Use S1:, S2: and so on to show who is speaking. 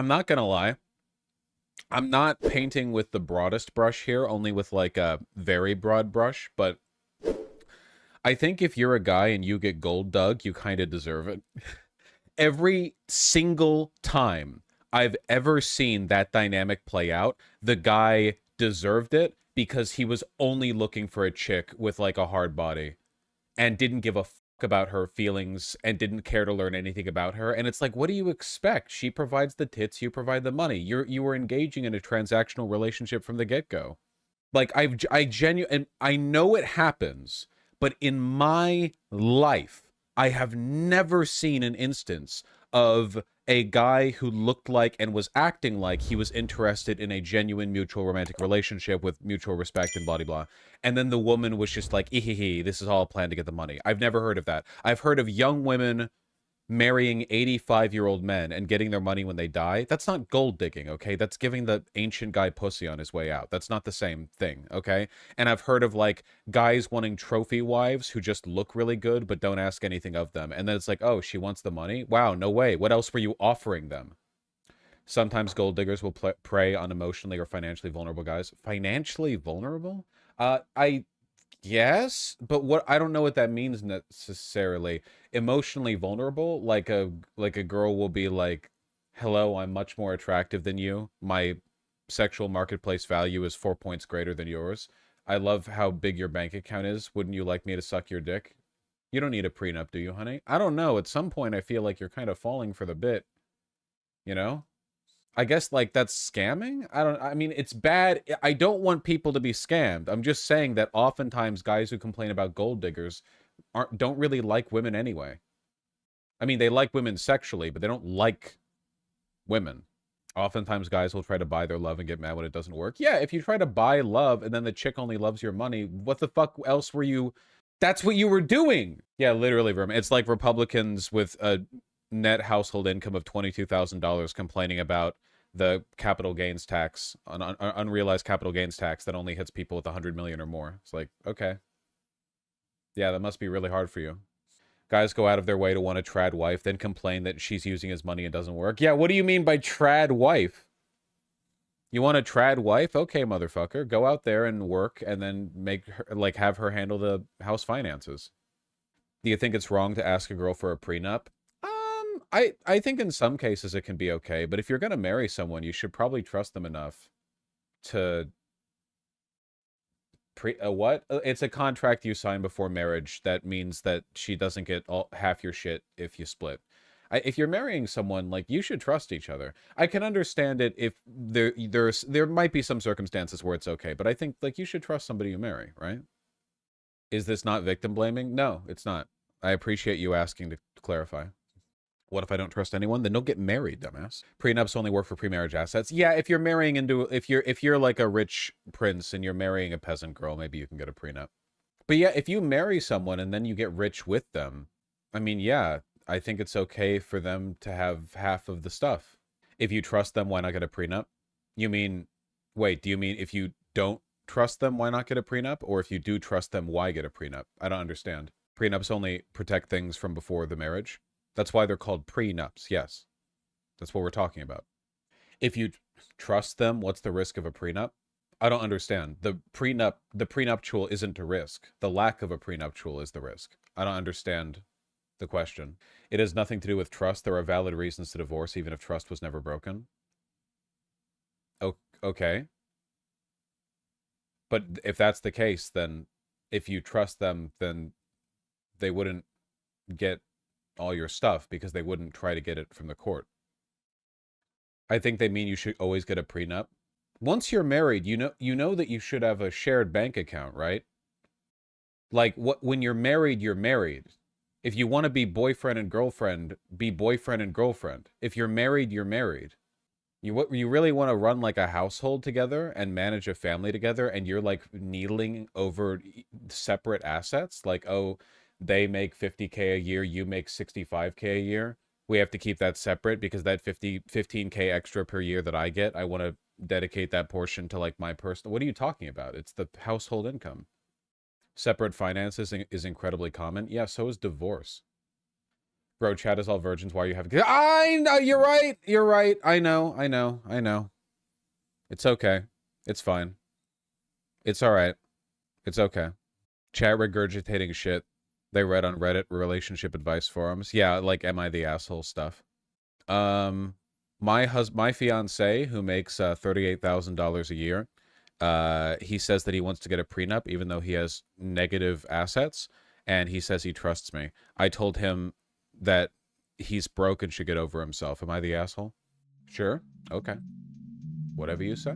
S1: I'm not gonna lie. I'm not painting with the broadest brush here, only with like a very broad brush, but I think if you're a guy and you get gold dug, you kind of deserve it. Every single time I've ever seen that dynamic play out, the guy deserved it because he was only looking for a chick with like a hard body and didn't give a fuck about her feelings and didn't care to learn anything about her. And it's like, what do you expect? She provides the tits, you provide the money. You were engaging in a transactional relationship from the get-go. Like I genuinely, I know it happens, but in my life, I have never seen an instance of a guy who looked like and was acting like he was interested in a genuine mutual romantic relationship with mutual respect and blah, blah, blah. And then the woman was just like, hee, this is all a plan to get the money. I've never heard of that. I've heard of young women marrying 85-year-old men and getting their money when they die. That's not gold digging, okay? That's giving the ancient guy pussy on his way out. That's not the same thing, okay? And I've heard of like guys wanting trophy wives who just look really good but don't ask anything of them. And then it's like, oh, she wants the money? Wow, no way. What else were you offering them? Sometimes gold diggers will prey on emotionally or financially vulnerable guys. Financially vulnerable? Yes, but what I don't know what that means necessarily. Emotionally vulnerable, like a girl will be like, "Hello, I'm much more attractive than you. My sexual marketplace value is 4 points greater than yours. I love how big your bank account is. Wouldn't you like me to suck your dick?" You don't need a prenup, do you, honey? I don't know. At some point, I feel like you're kind of falling for the bit, you know? I guess like that's scamming. I mean, it's bad. I don't want people to be scammed. I'm just saying that oftentimes guys who complain about gold diggers don't really like women anyway. I mean, they like women sexually, but they don't like women. Oftentimes guys will try to buy their love and get mad when it doesn't work. Yeah, if you try to buy love and then the chick only loves your money, what the fuck else were you? That's what you were doing. Yeah, literally, Vermin. It's like Republicans with a net household income of $22,000 complaining about the capital gains tax, unrealized capital gains tax that only hits people with 100 million or more. It's like, okay. Yeah, that must be really hard for you. Guys go out of their way to want a trad wife, then complain that she's using his money and doesn't work. Yeah, what do you mean by trad wife? You want a trad wife? Okay, motherfucker. Go out there and work and then make her, like, have her handle the house finances. Do you think it's wrong to ask a girl for a prenup? I think in some cases it can be okay, but if you're going to marry someone, you should probably trust them enough to what? It's a contract you sign before marriage that means that she doesn't get half your shit if you split. If you're marrying someone, like, you should trust each other. I can understand it if there might be some circumstances where it's okay, but I think like you should trust somebody you marry, right? Is this not victim blaming? No, it's not. I appreciate you asking to clarify. What if I don't trust anyone? Then don't get married, dumbass. Prenups only work for pre-marriage assets. Yeah, if you're marrying into if you're like a rich prince and you're marrying a peasant girl, maybe you can get a prenup. But yeah, if you marry someone and then you get rich with them, I mean, yeah, I think it's okay for them to have half of the stuff. If you trust them, why not get a prenup? You mean, wait, do you mean if you don't trust them, why not get a prenup? Or if you do trust them, why get a prenup? I don't understand. Prenups only protect things from before the marriage. That's why they're called prenups. Yes. That's what we're talking about. If you trust them, what's the risk of a prenup? I don't understand. The prenuptial isn't a risk. The lack of a prenuptial is the risk. I don't understand the question. It has nothing to do with trust. There are valid reasons to divorce even if trust was never broken. Okay. But if that's the case, then if you trust them, then they wouldn't get all your stuff because they wouldn't try to get it from the court. I think they mean you should always get a prenup. Once you're married, you know that you should have a shared bank account, right? Like when you're married, you're married. If you want to be boyfriend and girlfriend, be boyfriend and girlfriend. If you're married, you're married. You really want to run like a household together and manage a family together, and you're like needling over separate assets, like, oh, they make 50K a year, you make 65K a year. We have to keep that separate because that 15K extra per year that I get, I want to dedicate that portion to like my personal. What are you talking about? It's the household income. Separate finances is incredibly common. Yeah, so is divorce. Bro, chat is all virgins. Why are you having kids? I know, you're right. You're right. I know. It's okay. It's fine. It's alright. It's okay. Chat regurgitating shit they read on Reddit relationship advice forums. Yeah, like am I the asshole stuff. My fiance, who makes $38,000 a year, he says that he wants to get a prenup even though he has negative assets, and he says he trusts me. I told him that he's broke and should get over himself. Am I the asshole? Sure. Okay. Whatever you say.